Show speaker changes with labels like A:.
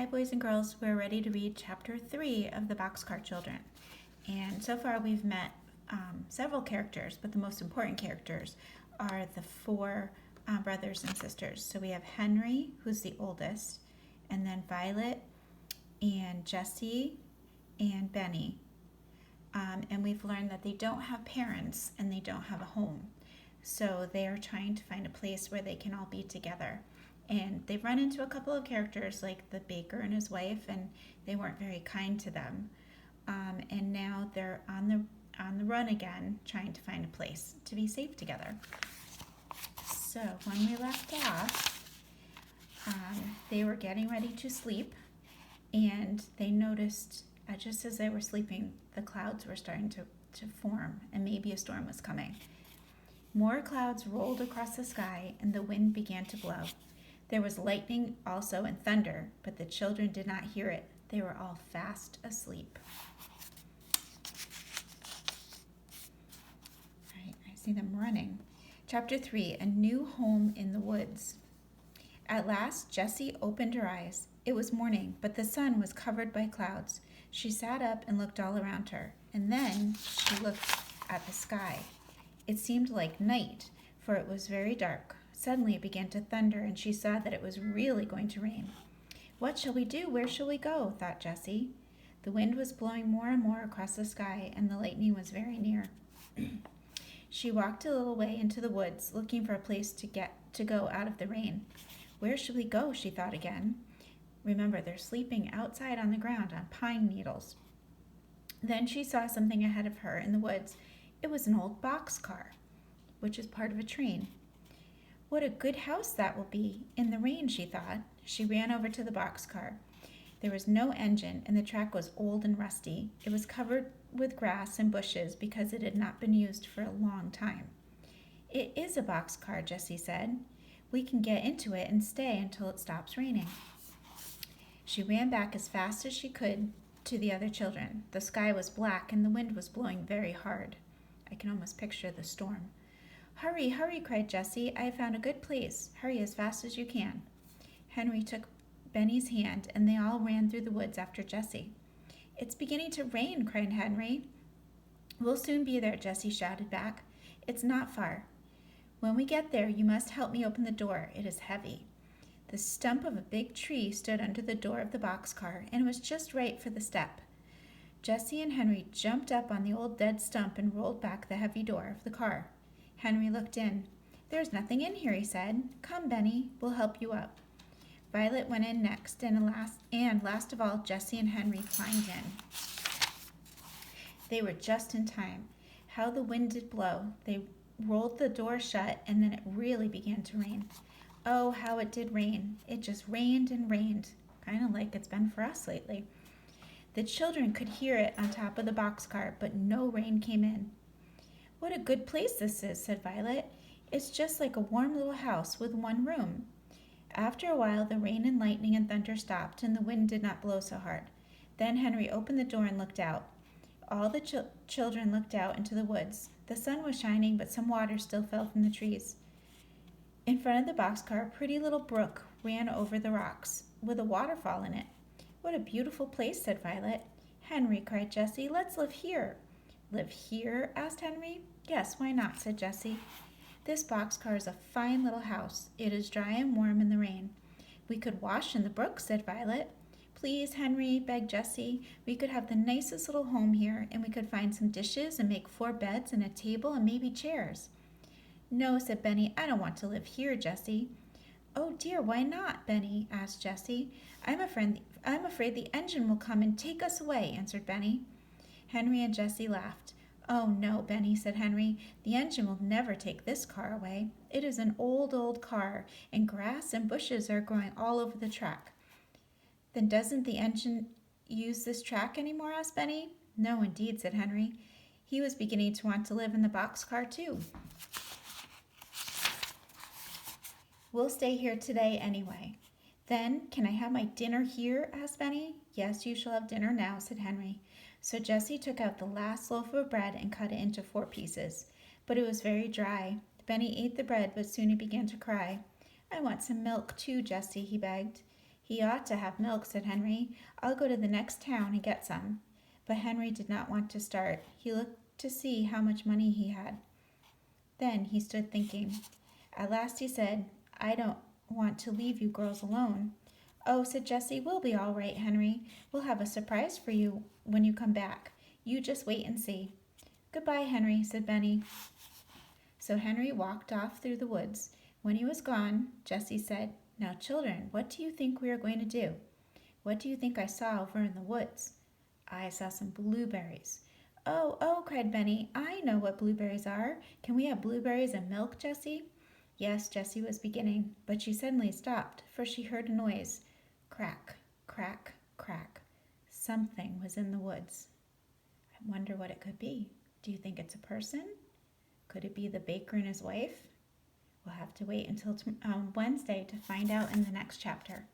A: Hi, boys and girls. We're ready to read Chapter 3 of the Boxcar Children. And so far we've met several characters, but the most important characters are the four brothers and sisters. So we have Henry, who's the oldest, and then Violet, and Jesse, and Benny. And we've learned that they don't have parents and they don't have a home. So they are trying to find a place where they can all be together. And they've run into a couple of characters like the baker and his wife, and they weren't very kind to them. And now they're on the run again, trying to find a place to be safe together. So when we left off, they were getting ready to sleep, and they noticed, just as they were sleeping, the clouds were starting to form, and maybe a storm was coming. More clouds rolled across the sky, and the wind began to blow. There was lightning also and thunder, but the children did not hear it. They were all fast asleep. All right, I see them running. Chapter 3, A New Home in the Woods. At last, Jessie opened her eyes. It was morning, but the sun was covered by clouds. She sat up and looked all around her, and then she looked at the sky. It seemed like night, for it was very dark. Suddenly it began to thunder, and she saw that it was really going to rain. What shall we do? Where shall we go? Thought Jessie. The wind was blowing more and more across the sky, and the lightning was very near. She walked a little way into the woods, looking for a place to go out of the rain. Where shall we go? She thought again. Remember, they're sleeping outside on the ground on pine needles. Then she saw something ahead of her in the woods. It was an old boxcar, which is part of a train. What a good house that will be in the rain, she thought. She ran over to the boxcar. There was no engine, and the track was old and rusty. It was covered with grass and bushes because it had not been used for a long time. It is a boxcar, Jessie said. We can get into it and stay until it stops raining. She ran back as fast as she could to the other children. The sky was black, and the wind was blowing very hard. I can almost picture the storm. Hurry, hurry, cried Jessie. I have found a good place. Hurry as fast as you can. Henry took Benny's hand, and they all ran through the woods after Jessie. It's beginning to rain, cried Henry. We'll soon be there, Jessie shouted back. It's not far. When we get there, you must help me open the door. It is heavy. The stump of a big tree stood under the door of the boxcar, and it was just right for the step. Jessie and Henry jumped up on the old dead stump and rolled back the heavy door of the car. Henry looked in. There's nothing in here, he said. Come, Benny, we'll help you up. Violet went in next, and last of all, Jessie and Henry climbed in. They were just in time. How the wind did blow. They rolled the door shut, and then it really began to rain. Oh, how it did rain. It just rained and rained, kind of like it's been for us lately. The children could hear it on top of the boxcar, but no rain came in. What a good place this is, said Violet. It's just like a warm little house with one room. After a while, the rain and lightning and thunder stopped, and the wind did not blow so hard. Then Henry opened the door and looked out. All the children looked out into the woods. The sun was shining, but some water still fell from the trees. In front of the boxcar, a pretty little brook ran over the rocks, with a waterfall in it. What a beautiful place, said Violet. Henry, cried Jessie, let's live here. Live here? Asked Henry. Yes, why not, said Jessie. This boxcar is a fine little house. It is dry and warm in the rain. We could wash in the brook, said Violet. Please, Henry, begged Jessie. We could have the nicest little home here, and we could find some dishes and make 4 beds and a table and maybe chairs. No, said Benny, I don't want to live here, Jessie. Oh dear, why not, Benny? Asked Jessie. I'm afraid the engine will come and take us away, answered Benny. Henry and Jessie laughed. Oh no, Benny, said Henry. The engine will never take this car away. It is an old, old car, and grass and bushes are growing all over the track. Then doesn't the engine use this track anymore? Asked Benny. No, indeed, said Henry. He was beginning to want to live in the boxcar too. We'll stay here today anyway. Then, can I have my dinner here? Asked Benny. Yes, you shall have dinner now, said Henry. So Jessie took out the last loaf of bread and cut it into 4 pieces. But it was very dry. Benny ate the bread, but soon he began to cry. I want some milk too, Jessie, he begged. He ought to have milk, said Henry. I'll go to the next town and get some. But Henry did not want to start. He looked to see how much money he had. Then he stood thinking. At last he said, I don't want to leave you girls alone. Oh, said Jessie, we'll be all right, Henry. We'll have a surprise for you when you come back. You just wait and see. Goodbye, Henry, said Benny. So Henry walked off through the woods. When he was gone, Jessie said, Now, children, what do you think we are going to do? What do you think I saw over in the woods? I saw some blueberries. Oh, oh, cried Benny. I know what blueberries are. Can we have blueberries and milk, Jessie? Yes, Jessie was beginning, but she suddenly stopped, for she heard a noise. Crack, crack, crack. Something was in the woods. I wonder what it could be. Do you think it's a person? Could it be the baker and his wife? We'll have to wait until Wednesday to find out in the next chapter.